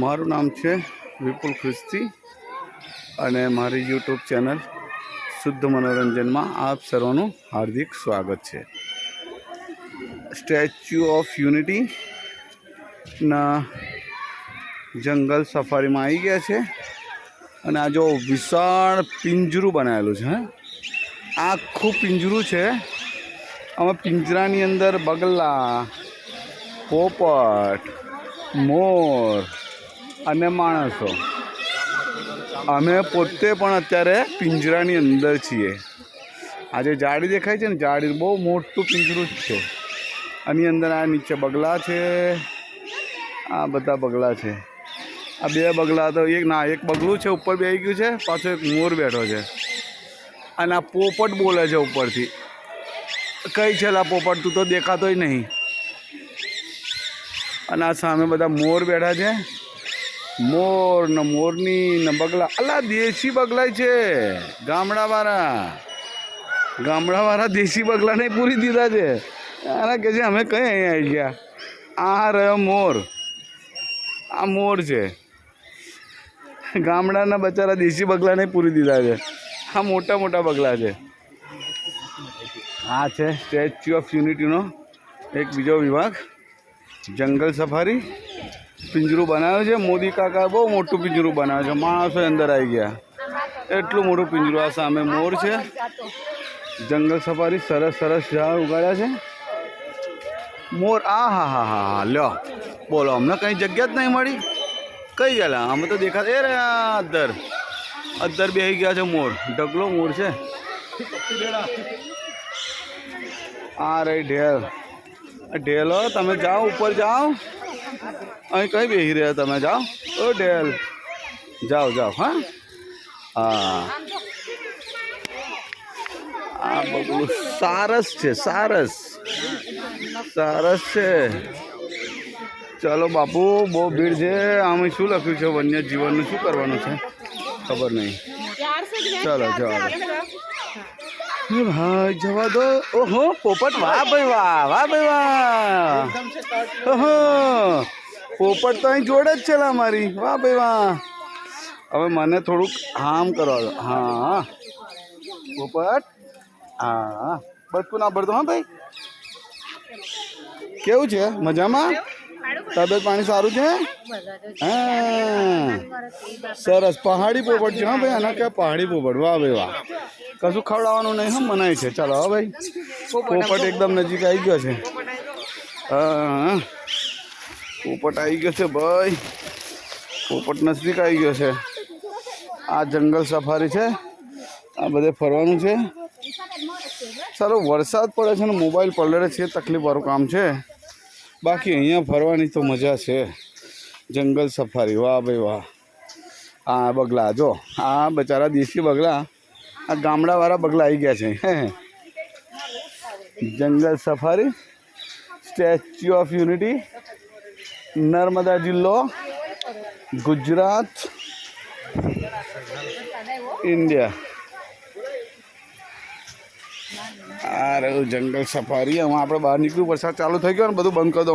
મારું નામ છે વિપુલ ખ્રિસ્તી અને મારી યુટ્યુબ ચેનલ શુદ્ધ મનોરંજનમાં આપ સર્વનું હાર્દિક સ્વાગત છે. સ્ટેચ્યુ ઓફ યુનિટીના જંગલ સફારીમાં આવી ગયા છે અને આ જો વિશાળ પિંજરું બનાવેલું છે. આખું પિંજરું છે. આમાં પિંજરાની અંદર બગલા, પોપટ, મોર અને માણસો. અમે પોતે પણ અત્યારે પિંજરાની અંદર છીએ. આ જે જાળી દેખાય છે ને, જાળી બહુ મોટું પિંજરું જ છે. આની અંદર આ નીચે બગલા છે, આ બધા બગલા છે. આ બે બગલા તો એક બગલું છે ઉપર બેસી ગયું છે, પાછો એક મોર બેઠો છે અને આ પોપટ બોલે છે ઉપરથી. કઈ છે લા પોપટ, તું તો દેખાતોય નહીં. અને આ સામે બધા મોર બેઠા છે. મોર ને મોરની ને બગલા, અલા દેશી બગલા છે. ગામડાવાળા દેશી બગલાને પૂરી દીધા છે. આના કહે છે અમે કઈ અહીંયા આવી ગયા. આ રહ્યો મોર, આ મોર છે. ગામડાના બચારા દેશી બગલાને પૂરી દીધા છે. આ મોટા મોટા બગલા છે. આ છે સ્ટેચ્યુ ઓફ યુનિટીનો એક બીજો વિભાગ, જંગલ સફારી. પિંજરું બનાવ્યું છે મોદી કાકા, બહુ મોટું પિંજરું બનાવ્યું છે. માણસો અંદર આવી ગયા, એટલું મોટું પિંજરું. આ સામે મોર છે. જંગલ સફારી, સરસ સરસ ઝાડ ઉગાડ્યા છે. મોર, આ હા હા હા લ્યો બોલો, અમને કંઈ જગ્યા જ નહીં મળી. કઈ ગયેલા અમે તો દેખા એ રે અદ્દર બેસી ગયા છે મોર. ઢગલો મોર છે. આ રહી ઢેલ. ઢેલો તમે જાઓ, ઉપર જાઓ. અહીં કઈ બેસી રહ્યા તમે? જાઓ ઓ ઢેલ, જાઓ જાઓ. હા હા, આ બગલું સારસ છે. સારસ છે. ચાલો બાપુ, બહુ ભીડ છે. આમાં શું લખ્યું છે? વન્ય જીવનનું શું કરવાનું છે ખબર નહીં. ચાલો જવા દો ભાઈ, જવા દો. ઓહો પોપટ, વાહ ભાઈ વાહ, વાહ ભાઈ વાહ. ઓહો પોપટ તો અહીં જોડે જ છે લા મારી. વાહ ભાઈ વાહ. હવે મને થોડુંક હામ કરવા દો. હા પોપટ, હા બચકું ના ભરતો. હા ભાઈ, કેવું છે? મજામાં? તબિયત પાણી સારું છે? હા સરસ. પહાડી પોપટ છે. હા ભાઈ, આના કે પહાડી પોપટ. વાહ ભાઈ વાહ. કશું ખવડાવવાનું નહીં, હમ મનાય છે. ચાલો હા ભાઈ, પોપટ એકદમ નજીક આવી ગયો છે. હા પોપટ આવી ગયો છે ભાઈ, પોપટ નજીક આવી ગયો છે. આ જંગલ સફારી છે. આ બધે ફરવાનું છે. ચાલો વરસાદ પડે છે ને મોબાઈલ પલળે છે, તકલીફવાળું કામ છે. બાકી અહીંયા ફરવાની તો મજા છે. જંગલ સફારી, વાહ ભાઈ વાહ. આ બગલા જો, આ બચારા દેશી બગલા, આ ગામડાવાળા બગલા આવી ગયા છે. જંગલ safari, statue of unity, Narmada જિલ્લો, ગુજરાત, ઇન્ડિયા. આ રહ્યું જંગલ સફારી. હવે આપણે બહાર નીકળ્યું, વરસાદ ચાલુ થઈ ગયો ને, બધું બંધ કરી દો.